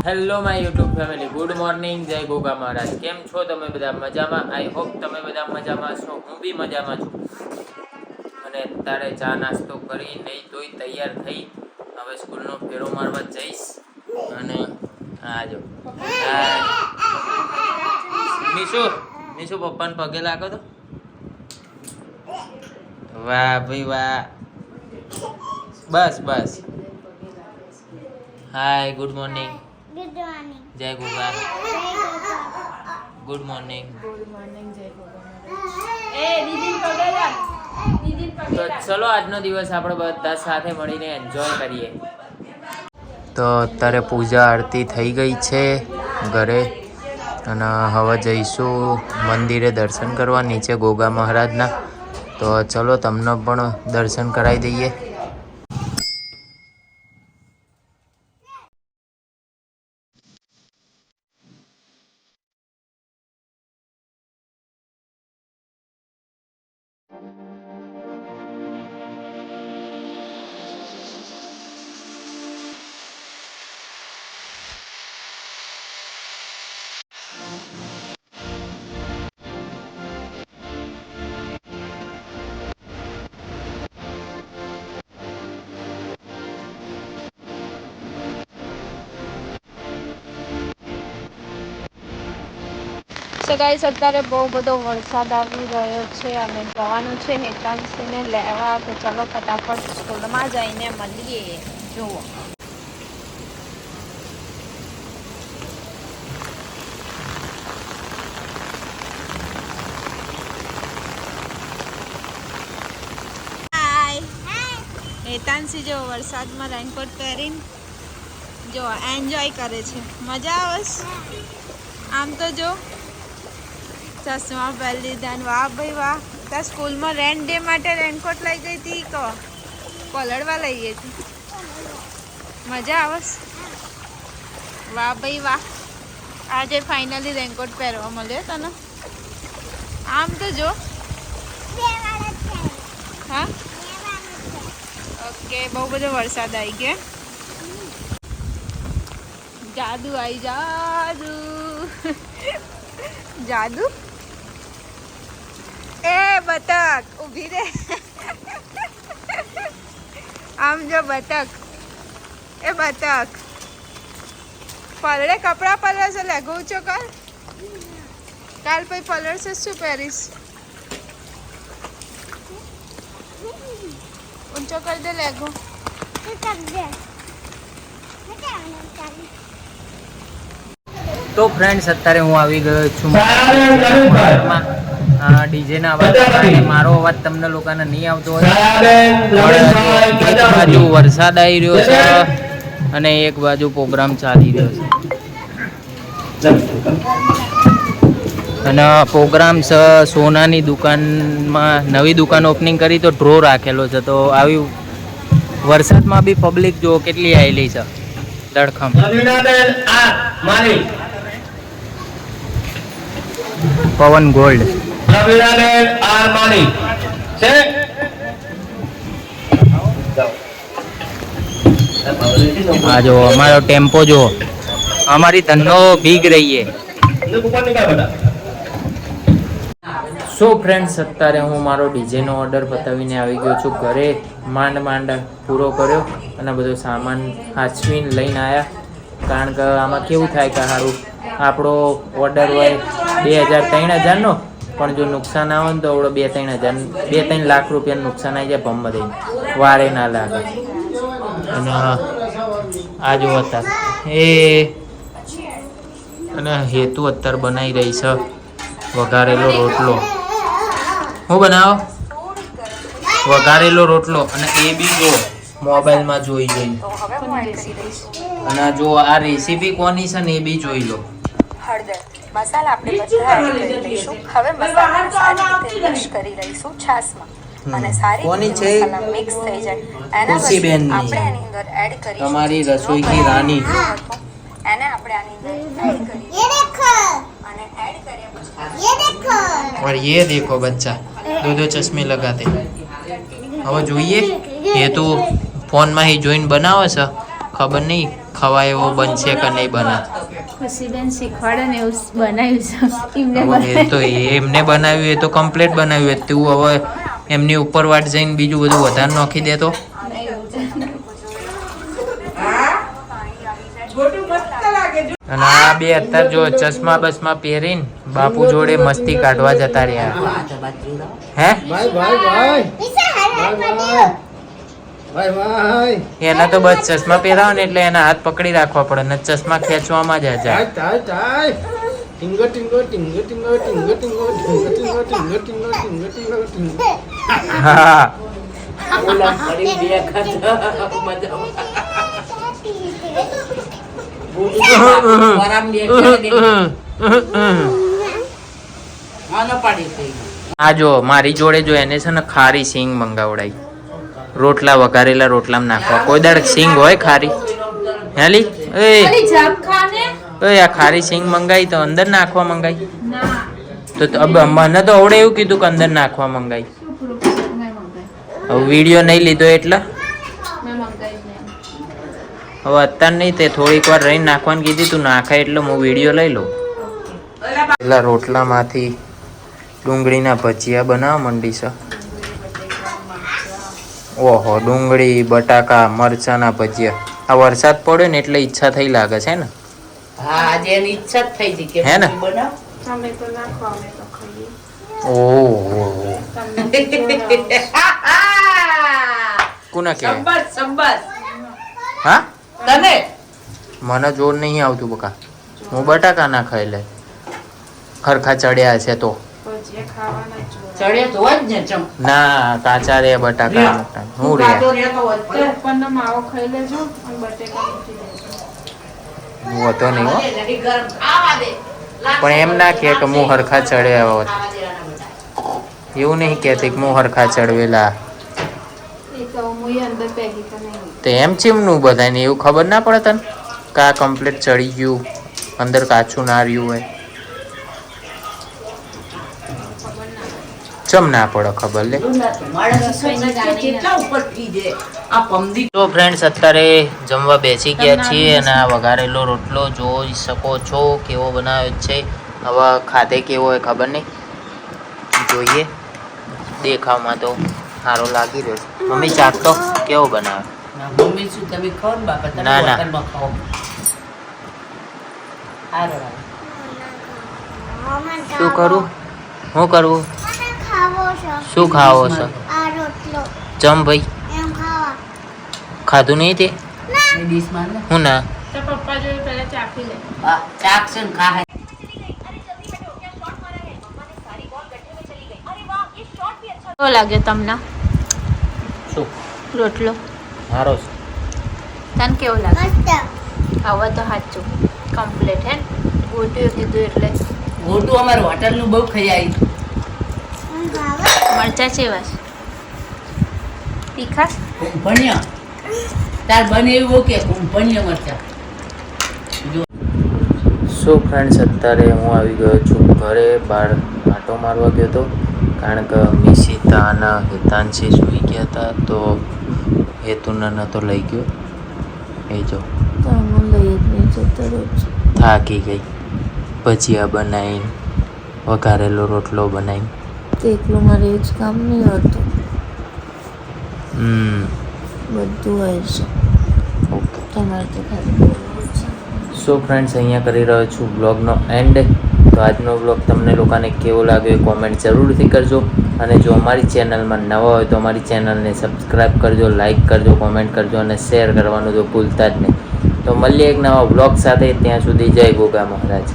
Hello my YouTube family, good morning, જય ગોગા મહારાજ. કેમ છો તમે બધા? મજામાં? આઈ હોપ તમે બધા મજામાં છો. હું બી મજામાં છું. અને અત્યારે ચા નાસ્તો કરી નહીં તોય તૈયાર થઈ હવે સ્કૂલનો ફેરો મારવા જઈશ. અને આજો મીશુ પપ્પાને પગે લાગો તો. વાહ ભાઈ વાહ. બસ બસ. Hi, good morning. Good morning. જય Goga. Good morning. Good morning, જય ગોગા. એ દીદી પગે લાગ. દીદી પગે તો લાગ. ચલો આજનો દિવસ આપણે બધા સાથે મળીને એન્જોય કરીએ. તો અત્યારે પૂજા આરતી થઈ ગઈ છે ઘરે, અને હવે જઈશું મંદિરે દર્શન કરવા નીચે ગોગા મહારાજના. તો ચલો તમને પણ દર્શન કરાવી દઈએ. સો ગાઈસ, અત્યારે બહુ બધો વરસાદ આવી રહ્યો છે અને જવાનું છે હેતાંશીને લેવા. તો ચલો ફટાફટ સ્કૂલમાં જઈને મળીએ. જુઓ, હેતાંશી જો વરસાદમાં રેનકોટ પહેરીને જો એન્જોય કરે છે. મજા આવે. આમ તો જો ચશ્મા પહેરી લીધા. વાહ ભાઈ વાહ. ત્યાં સ્કૂલમાં રેન ડે માટે રેનકોટ લઈ ગઈ હતી તો પલળવા લઈ ગઈ હતી. મજા આવે. વાહ ભાઈ વાહ. આજે ફાઇનલી રેનકોટ પહેરવા મળ્યો તને. આમ તો જો. હા, ઓકે. બહુ બધો વરસાદ આવી ગયો. જાદુ આવી જાદુ. જાદુ. એ બતક ઊભી રે. આમ જો બતક. એ બતક પલળે કપડાં પલળશે. લેગો ઊંચો કર. કાલ પછી પલળશે શું પહેરીશ? ઊંચો કરી દે લેગો. તો ફ્રેન્ડ્સ, અત્યારે હું આવી ગયો છું ડીજેના અવાજ. મારો અવાજ તમને લોકોને નહીં આવતો હોય. એક બાજુ વરસાદ આવી રહ્યો છે અને એક બાજુ પ્રોગ્રામ ચાલી રહ્યો છે. અને પ્રોગ્રામ છે સોનાની દુકાનમાં નવી દુકાન ઓપનિંગ કરી તો ડ્રો રાખેલો છે. તો આવી વરસાદમાં બી પબ્લિક જો કેટલી આવેલી છે ધડખમ. પવન ગોલ્ડ. આ જો અમારો ટેમ્પો જો, અમારી ધંધો ભીગ રહી છે. સો ફ્રેન્ડ્સ, અત્યારે હું મારો ડીજેનો ઓર્ડર પતાવીને આવી ગયો છું ઘરે. માંડ પૂરો કર્યો અને બધો સામાન હાચવીને લઈને આવ્યા. કારણ કે આમાં કેવું થાય કે સારું આપણો ઓર્ડર હોય 2,000-3,000નો, પણ જો નુકસાન આવે ને તો આવડો 2-3 લાખ રૂપિયાનું નુકસાન આવી જાય. ભમ દઈને વારે ના લાગે. અને આ જો અત્યારે અને હેતુ અત્યારે બનાવી રહી છે વઘારેલો રોટલો. હું બનાવો વઘારેલો રોટલો. અને એ બી જો મોબાઈલમાં જોઈ જઈ. અને જો આ રેસીપી કોની છે ને એ બી જોઈ લો. હળદર મસાલા આપણે બધા એડ કરી લઈશું. હવે મસાલાને સારી રીતે મિક્સ કરી લઈશું છાશમાં. અને સારી રીતે મસાલા મિક્સ થઈ જાય એના પછી આપણે આની અંદર એડ કરીશું તમારી રસોઈ કી રાની. એને આપણે આની અંદર એડ કરીશું. અને એડ કર્યા પછી और ये देखो बच्चा दो चश्मे लगाते. હવે જોઈએ એ તો ફોનમાં ही જોઈને બનાવે છે. ખબર નહીં ખવાય એવો બનશે કે નહીં બને. પછી બેન શીખવાડે ને એવું બનાવ્યું છે એમને હવે એ તો એમને બનાવ્યું એ તો કમ્પ્લીટ બનાવ્યું. તું હવે એમની ઉપર વાટ જઈને બીજું બધું વધારે નાખી દે તો. અને આ બે અત્યારે જો ચશ્મા બસમાં પહેરીને બાપુ જોડે મસ્તી કાઢવા જતા રહ્યા. હે એના તો બસ ચશ્મા પહેરાવો ને એટલે એના હાથ પકડી રાખવા પડે ને ચશ્મા ખેંચવામાં જ જાય. હા આ જો મારી જોડે જો એને છે ને ખારી સિંગ મંગાવડાઈ. રોટલા વઘારેલા રોટલામાં નાખવા. કોઈ દાડ સિંગ હોય ખારી? હેલી એ આ ખારી સિંગ મંગાઈ તો અંદર નાખવા મંગાઈ તો મને તો આવડે એવું કીધું કે અંદર નાખવા મંગાઈ. હવે વિડીયો નહીં લીધો એટલે હવે અત્યારે નહીં તે થોડીક વાર રહીને નાખવાનું કીધી તું નાખાય એટલે હું વિડીયો લઈ લઉં. પેલા રોટલામાંથી ડુંગળીના ભજીયા બનાવવા માંડી છે. ઓહો ડુંગળી બટાકા મરચાના ભજીયા. આ વરસાદ પડ્યો ને એટલે ઈચ્છા થઈ લાગે છે ને. હા આજે એની ઈચ્છા જ થઈ હતી કે હે ને? બનાવ. તમે તો નાખો અમે તો ખાઈએ. ઓહો કોના કે સંબસ હા તને મને જોર નહીં આવતું બકા. હું બટાકા ના ખાઈ લે ખરખા ચડ્યા છે તો ભજીયા ખાવાના જ હોય. ચડે તો જ ને ચમ ના કાચા રે બટાકા હું રે કાચો રહેતો હોત તો. ઉપરનો માવો ખાઈ લેજો અને બટેકા મૂકી દેજો. હું હતો નહીં હો. નદી ગરમ ખાવા દે. પણ એમ ના કે હું હરખા ચડ્યા હોત. ખાવા દેવાના બધા. એવું નહીં કહેતી કે હું હરખા ચડવેલા. એ તો હું અંદર પહેલી તો નહીં. તો એમ ચીમનું બધાને એવું ખબર ના પડે તને કે આ કમ્પ્લીટ ચડી ગયું અંદર કાચું ના રહ્યું હોય. ચમ ના પડે ખબર લે. કેટલા ઉપર થઈ જાય આ પમદી. તો ફ્રેન્ડ્સ અત્યારે જમવા બેસી ગયા છીએ અને આ વઘારેલો રોટલો જોઈ શકો છો કેવો બનાવ્યો છે. હવે ખાધે કેવો હોય ખબર નહીં, જોઈએ. દેખાવમાં તો સારો લાગી રહ્યો છે. મમ્મી ચાખ તો કેવો બનાવે? મમ્મી શું તમે ખાઓ ને બાપા? તમે ના, ના. હોટલમાં ખાઓ. હારો હારો. શું કરું શું કરવું શું ખાવો છો? જમ ભાઈ ખાધું નહીં તે એ ડીશમાં ને. હું ના તો પપ્પા જોડે પહેલા ચાખી લે. હા, ચાક છે ને ખા. કેવો લાગે તમને શું રોટલો? સારો છે. તને કેવો લાગે? હવે તો સાચું કમ્પ્લીટ હે ને? ગોટીઓ કીધું એટલે ગોટું અમારે હોટલનું બહુ ખાઈ આવી. મરચા ચેવા છે? તીખા? ભણ્યા તાર બને એવું કે ભણ્યા મરચા. સો ફ્રેન્ડ્સ અત્યારે હું આવી ગયો છું ઘરે. બહાર આંટો મારવા ગયો હતો કારણ કે મિશિતા અને હિતાંશી સૂઈ ગયા હતા તો હેતુને નહોતો લઈ ગયો. એ જો થાકી ગઈ. ભજીયા બનાવીને વઘારેલો રોટલો બનાવીને એકલું મારે એ જ કામ નહીં હોતું, બધું હોય છે. ઓકે તમારે તો ખાલી બોલવું છે. સો ફ્રેન્ડ્સ અહીંયા કરી રહ્યો છું બ્લોગનો એન્ડ. તો આજનો બ્લોગ તમને લોકોને કેવો લાગ્યો એ કોમેન્ટ જરૂરથી કરજો. અને જો અમારી ચેનલમાં નવા હોય તો અમારી ચેનલને સબસ્ક્રાઈબ કરજો, લાઇક કરજો, કોમેન્ટ કરજો અને શેર કરવાનું તો ભૂલતા જ નહીં. તો મળીએ એક નવા બ્લોગ સાથે. ત્યાં સુધી જય ગોગા મહારાજ.